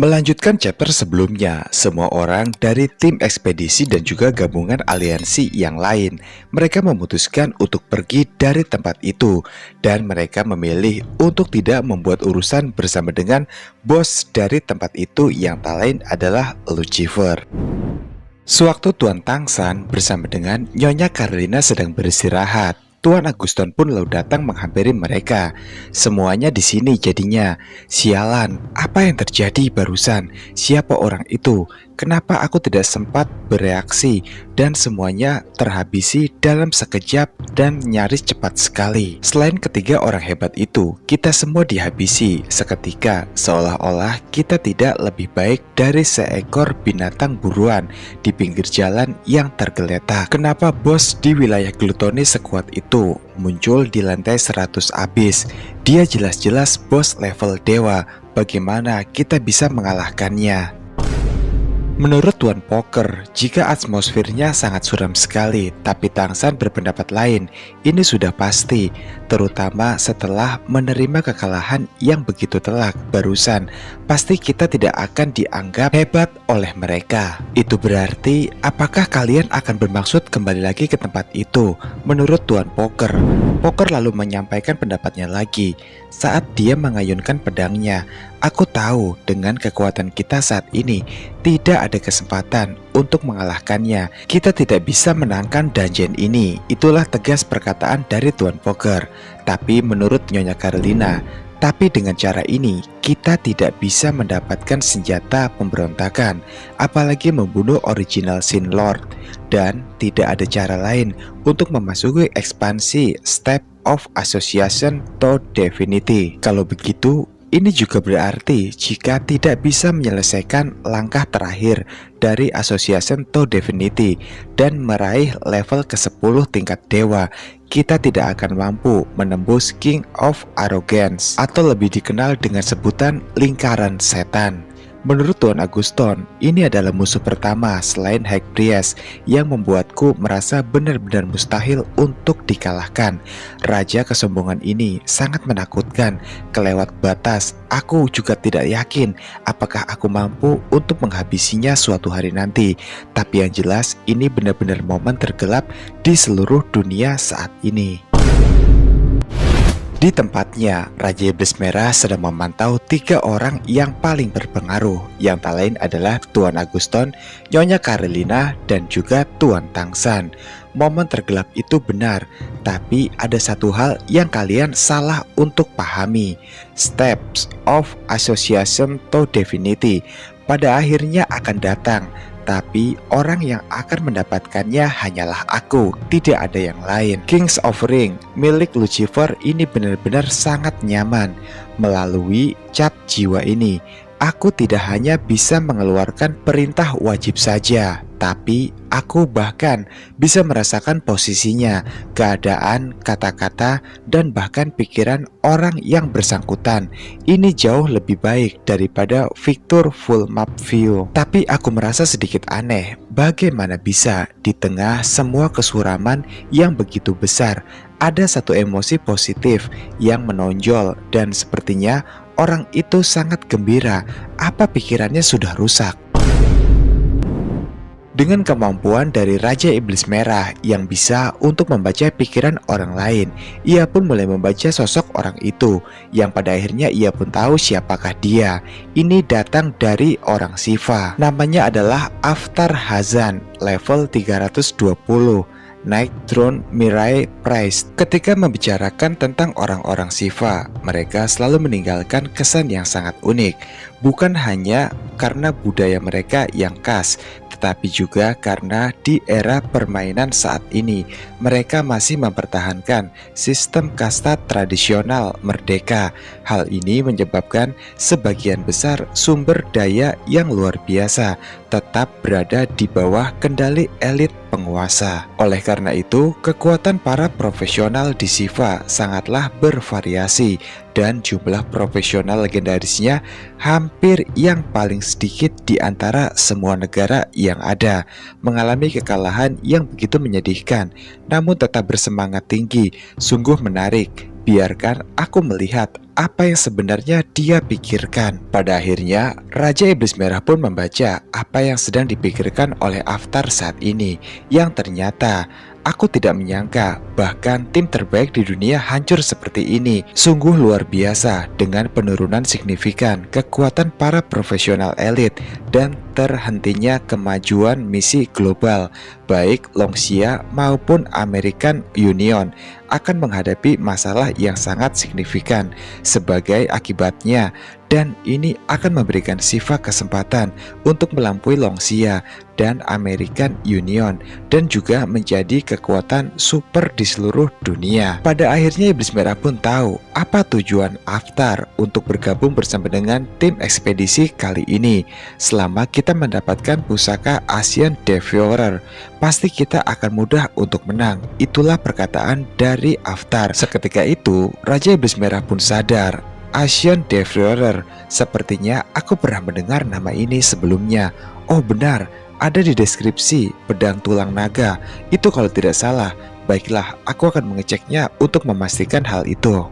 Melanjutkan chapter sebelumnya, semua orang dari tim ekspedisi dan juga gabungan aliansi yang lain, mereka memutuskan untuk pergi dari tempat itu dan mereka memilih untuk tidak membuat urusan bersama dengan bos dari tempat itu yang tak lain adalah Lucifer. Sewaktu Tuan Tangsan bersama dengan Nyonya Carolina sedang beristirahat, Tuan Aguston pun lalu datang menghampiri mereka. Semuanya di sini jadinya. Sialan, apa yang terjadi barusan? Siapa orang itu? Kenapa aku tidak sempat bereaksi? Dan semuanya terhabisi dalam sekejap dan nyaris cepat sekali. Selain ketiga orang hebat itu, kita semua dihabisi seketika, seolah-olah kita tidak lebih baik dari seekor binatang buruan di pinggir jalan yang tergeletak. Kenapa bos di wilayah Glutoni sekuat itu muncul di lantai 100 abis? Dia jelas-jelas bos level dewa. Bagaimana kita bisa mengalahkannya? Menurut Tuan Poker, jika atmosfernya sangat suram sekali, tapi Tangsan berpendapat lain. Ini sudah pasti, terutama setelah menerima kekalahan yang begitu telak barusan. Pasti kita tidak akan dianggap hebat oleh mereka. Itu berarti, apakah kalian akan bermaksud kembali lagi ke tempat itu? Menurut Tuan Poker, Poker lalu menyampaikan pendapatnya lagi. Saat dia mengayunkan pedangnya, aku tahu dengan kekuatan kita saat ini, tidak ada kesempatan untuk mengalahkannya. Kita tidak bisa menangkan dungeon ini. Itulah tegas perkataan dari Tuan Poker. Tapi menurut Nyonya Carolina, tapi dengan cara ini, kita tidak bisa mendapatkan senjata pemberontakan, apalagi membunuh original Sin Lord. Dan tidak ada cara lain untuk memasuki ekspansi Step of Association to Divinity. Kalau begitu, ini juga berarti jika tidak bisa menyelesaikan langkah terakhir dari Association to Divinity dan meraih level ke-10 tingkat dewa, kita tidak akan mampu menembus King of Arrogance atau lebih dikenal dengan sebutan lingkaran setan. Menurut Tuan Aguston, ini adalah musuh pertama selain High Priest yang membuatku merasa benar-benar mustahil untuk dikalahkan. Raja kesombongan ini sangat menakutkan, kelewat batas. Aku juga tidak yakin apakah aku mampu untuk menghabisinya suatu hari nanti. Tapi yang jelas, ini benar-benar momen tergelap di seluruh dunia saat ini. Di tempatnya, Raja Iblis Merah sedang memantau 3 orang yang paling berpengaruh, yang tak lain adalah Tuan Aguston, Nyonya Carolina, dan juga Tuan Tangsan. Momen tergelap itu benar, tapi ada satu hal yang kalian salah untuk pahami. Steps of Association to Divinity pada akhirnya akan datang, tapi orang yang akan mendapatkannya hanyalah aku, tidak ada yang lain. King's Offering milik Lucifer ini benar-benar sangat nyaman. Melalui cap jiwa ini, aku tidak hanya bisa mengeluarkan perintah wajib saja, tapi aku bahkan bisa merasakan posisinya, keadaan, kata-kata, dan bahkan pikiran orang yang bersangkutan. Ini jauh lebih baik daripada fitur full map view. Tapi aku merasa sedikit aneh, bagaimana bisa di tengah semua kesuraman yang begitu besar, ada satu emosi positif yang menonjol dan sepertinya orang itu sangat gembira. Apa pikirannya sudah rusak? Dengan kemampuan dari Raja Iblis Merah yang bisa untuk membaca pikiran orang lain, ia pun mulai membaca sosok orang itu, yang pada akhirnya ia pun tahu siapakah dia. Ini datang dari orang Shiva. Namanya adalah Avatar Hazan, level 320. Naik Throne Mirai Priest. Ketika membicarakan tentang orang-orang Shiva, mereka selalu meninggalkan kesan yang sangat unik. Bukan hanya karena budaya mereka yang khas, tetapi juga karena di era permainan saat ini mereka masih mempertahankan sistem kasta tradisional merdeka. Hal ini menyebabkan sebagian besar sumber daya yang luar biasa tetap berada di bawah kendali elit penguasa. Oleh karena itu, kekuatan para profesional di Shiva sangatlah bervariasi dan jumlah profesional legendarisnya hampir yang paling sedikit di antara semua negara yang ada, mengalami kekalahan yang begitu menyedihkan, namun tetap bersemangat tinggi. Sungguh menarik. biarkan aku melihat apa yang sebenarnya dia pikirkan. Pada akhirnya, Raja Iblis Merah pun membaca apa yang sedang dipikirkan oleh Avatar saat ini, yang ternyata aku tidak menyangka bahkan tim terbaik di dunia hancur seperti ini. Sungguh luar biasa dengan penurunan signifikan kekuatan para profesional elit dan terhentinya kemajuan misi global. Baik Longxia maupun American Union akan menghadapi masalah yang sangat signifikan sebagai akibatnya, dan ini akan memberikan Shiva kesempatan untuk melampaui Longxia dan American Union dan juga menjadi kekuatan super di seluruh dunia. Pada akhirnya Iblis Merah pun tahu apa tujuan Avatar untuk bergabung bersama dengan tim ekspedisi kali ini. Selama kita mendapatkan pusaka Asian Devourer, pasti kita akan mudah untuk menang. Itulah perkataan dari Avatar. Seketika itu, Raja Iblis Merah pun sadar, Asian Devourer, sepertinya aku pernah mendengar nama ini sebelumnya. Oh benar, ada di deskripsi pedang tulang naga. Itu kalau tidak salah. Baiklah, aku akan mengeceknya untuk memastikan hal itu.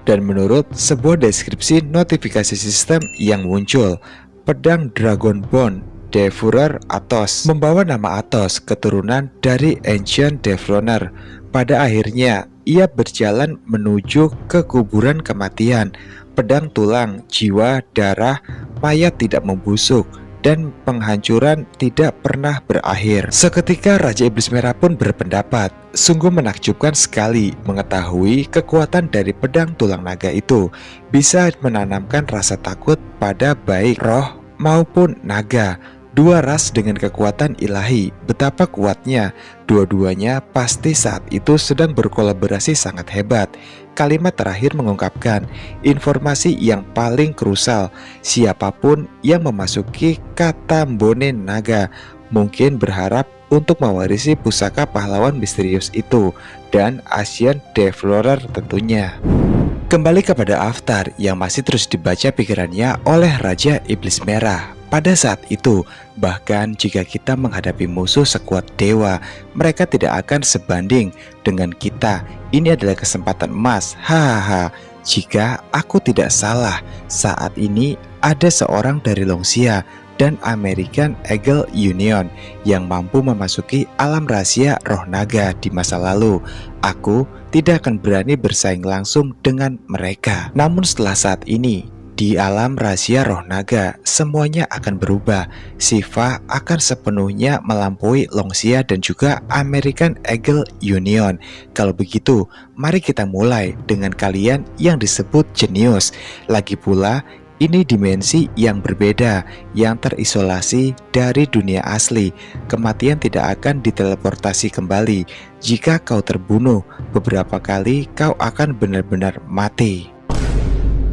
Dan menurut sebuah deskripsi notifikasi sistem yang muncul, pedang Dragonbone Devourer Athos membawa nama Athos, keturunan dari Ancient Devourer. Pada akhirnya, ia berjalan menuju ke kuburan kematian. Pedang tulang, jiwa, darah, mayat tidak membusuk, dan penghancuran tidak pernah berakhir. Seketika Raja Iblis Merah pun berpendapat, sungguh menakjubkan sekali mengetahui kekuatan dari pedang tulang naga itu bisa menanamkan rasa takut pada baik roh maupun naga. Dua ras dengan kekuatan ilahi, betapa kuatnya. Dua-duanya pasti saat itu sedang berkolaborasi sangat hebat. Kalimat terakhir mengungkapkan informasi yang paling krusial. Siapapun yang memasuki kata Mbone Naga mungkin berharap untuk mewarisi pusaka pahlawan misterius itu dan Asian Devourer tentunya. Kembali kepada Avatar yang masih terus dibaca pikirannya oleh Raja Iblis Merah. Pada saat itu, bahkan jika kita menghadapi musuh sekuat dewa, mereka tidak akan sebanding dengan kita. Ini adalah kesempatan emas. Hahaha. Jika aku tidak salah, saat ini ada seorang dari Longxia dan American Eagle Union yang mampu memasuki alam rahasia roh naga di masa lalu. Aku tidak akan berani bersaing langsung dengan mereka. Namun setelah saat ini, di alam rahasia roh naga, semuanya akan berubah. Shiva akan sepenuhnya melampaui Longxia dan juga American Eagle Union. Kalau begitu, mari kita mulai dengan kalian yang disebut jenius. Lagi pula, ini dimensi yang berbeda, yang terisolasi dari dunia asli. Kematian tidak akan diteleportasi kembali. Jika kau terbunuh beberapa kali, kau akan benar-benar mati.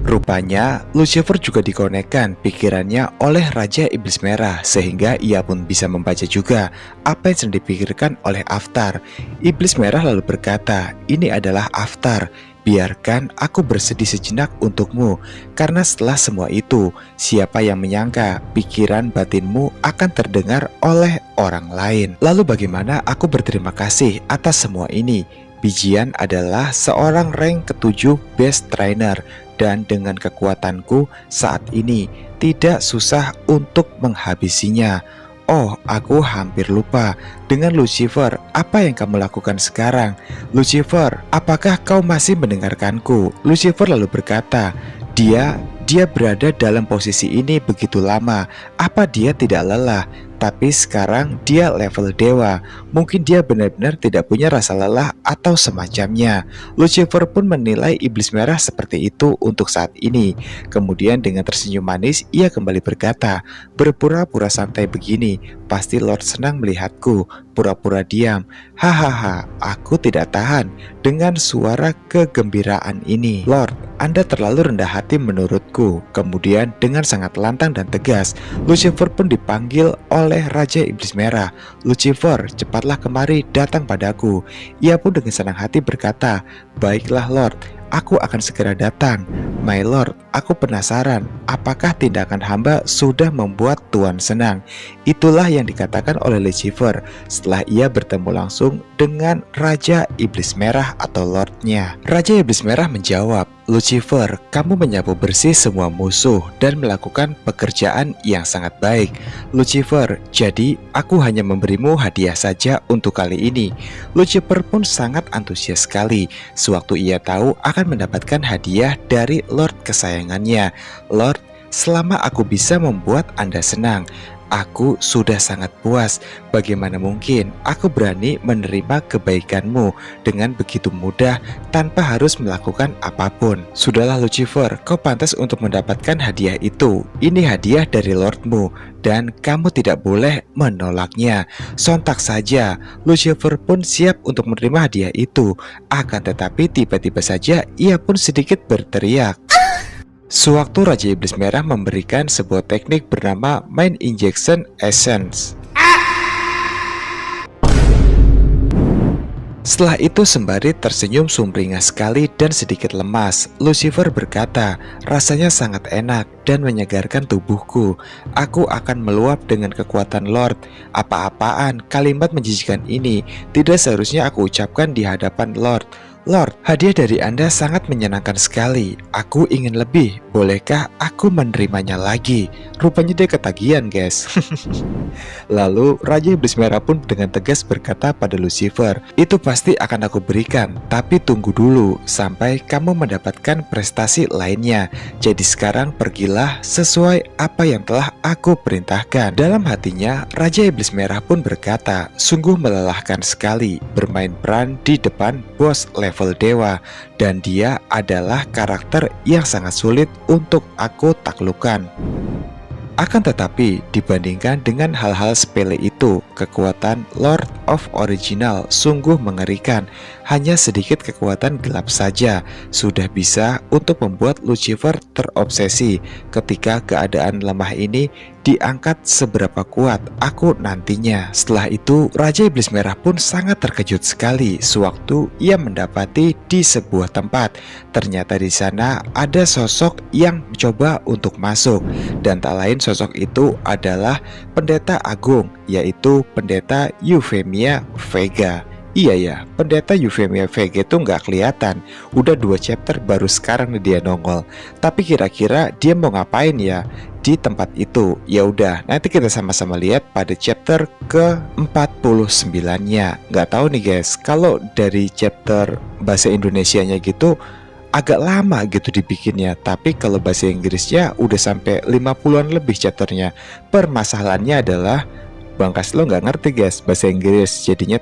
Rupanya, Lucifer juga dikonekkan pikirannya oleh Raja Iblis Merah, sehingga ia pun bisa membaca juga apa yang sedang dipikirkan oleh Avatar. Iblis Merah lalu berkata, ini adalah Avatar, biarkan aku bersedih sejenak untukmu, karena setelah semua itu, siapa yang menyangka pikiran batinmu akan terdengar oleh orang lain. Lalu bagaimana aku berterima kasih atas semua ini? Bijian adalah seorang rank ke-7 best trainer, dan dengan kekuatanku saat ini tidak susah untuk menghabisinya. Oh, aku hampir lupa. Dengan Lucifer, apa yang kamu lakukan sekarang? Lucifer, apakah kau masih mendengarkanku? Lucifer lalu berkata, Dia berada dalam posisi ini begitu lama. Apa dia tidak lelah? Tapi sekarang dia level dewa. Mungkin dia benar-benar tidak punya rasa lelah atau semacamnya. Lucifer pun menilai Iblis Merah seperti itu untuk saat ini. Kemudian dengan tersenyum manis, ia kembali berkata, berpura-pura santai begini, pasti Lord senang melihatku. Pura-pura diam. Hahaha, aku tidak tahan dengan suara kegembiraan ini. Lord, Anda terlalu rendah hati menurutku. Kemudian dengan sangat lantang dan tegas, Lucifer pun dipanggil oleh Raja Iblis Merah. Lucifer, cepatlah kemari, datang padaku. Ia pun dengan senang hati berkata, baiklah Lord, aku akan segera datang. My Lord, aku penasaran, apakah tindakan hamba sudah membuat Tuan senang? Itulah yang dikatakan oleh Lucifer setelah ia bertemu langsung dengan Raja Iblis Merah atau Lordnya. Raja Iblis Merah menjawab, Lucifer, kamu menyapu bersih semua musuh dan melakukan pekerjaan yang sangat baik. Lucifer, jadi aku hanya memberimu hadiah saja untuk kali ini. Lucifer pun sangat antusias sekali sewaktu ia tahu akan mendapatkan hadiah dari Lord kesayangannya. Lord, selama aku bisa membuat Anda senang, aku sudah sangat puas. Bagaimana mungkin aku berani menerima kebaikanmu dengan begitu mudah tanpa harus melakukan apapun? Sudahlah Lucifer, kau pantas untuk mendapatkan hadiah itu. Ini hadiah dari Lordmu dan kamu tidak boleh menolaknya. Sontak saja, Lucifer pun siap untuk menerima hadiah itu. Akan tetapi tiba-tiba saja ia pun sedikit berteriak. Sewaktu Raja Iblis Merah memberikan sebuah teknik bernama Mind Injection Essence. Setelah itu sembari tersenyum sumringah sekali dan sedikit lemas, Lucifer berkata, rasanya sangat enak dan menyegarkan tubuhku. Aku akan meluap dengan kekuatan Lord. Apa-apaan, kalimat menjijikan ini tidak seharusnya aku ucapkan di hadapan Lord. Lord, hadiah dari Anda sangat menyenangkan sekali. Aku ingin lebih. Bolehkah aku menerimanya lagi? Rupanya dia ketagihan, guys. Lalu Raja Iblis Merah pun dengan tegas berkata pada Lucifer, itu pasti akan aku berikan, tapi tunggu dulu sampai kamu mendapatkan prestasi lainnya. Jadi sekarang pergilah sesuai apa yang telah aku perintahkan. Dalam hatinya, Raja Iblis Merah pun berkata, sungguh melelahkan sekali bermain peran di depan bos level dewa, dan dia adalah karakter yang sangat sulit untuk aku taklukkan. Akan tetapi, dibandingkan dengan hal-hal sepele itu, kekuatan Lord of Original sungguh mengerikan. Hanya sedikit kekuatan gelap saja sudah bisa untuk membuat Lucifer terobsesi. Ketika keadaan lemah ini diangkat seberapa kuat aku nantinya. Setelah itu, Raja Iblis Merah pun sangat terkejut sekali sewaktu ia mendapati di sebuah tempat. Ternyata di sana ada sosok yang mencoba untuk masuk, dan tak lain sosok itu adalah Pendeta Agung, yaitu Pendeta Euphemia Vega. Iya ya, Pendeta Euphemia Vega itu nggak kelihatan. Udah 2 chapter baru sekarang nih dia nongol. Tapi kira-kira dia mau ngapain ya di tempat itu? Ya udah, nanti kita sama-sama lihat pada chapter ke-49-nya. Nggak tahu nih guys, kalau dari chapter bahasa Indonesianya gitu agak lama gitu dibikinnya, tapi kalau bahasa Inggrisnya udah sampai 50-an lebih chapternya. Permasalahannya adalah Bang Kaslo nggak ngerti guys bahasa Inggris, jadinya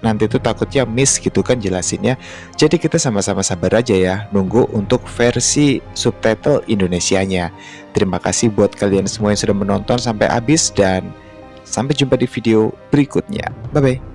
nanti tuh takutnya miss gitu kan jelasinnya. Jadi kita sama-sama sabar aja ya, nunggu untuk versi subtitle Indonesianya. Terima kasih buat kalian semua yang sudah menonton sampai habis, dan sampai jumpa di video berikutnya. Bye bye.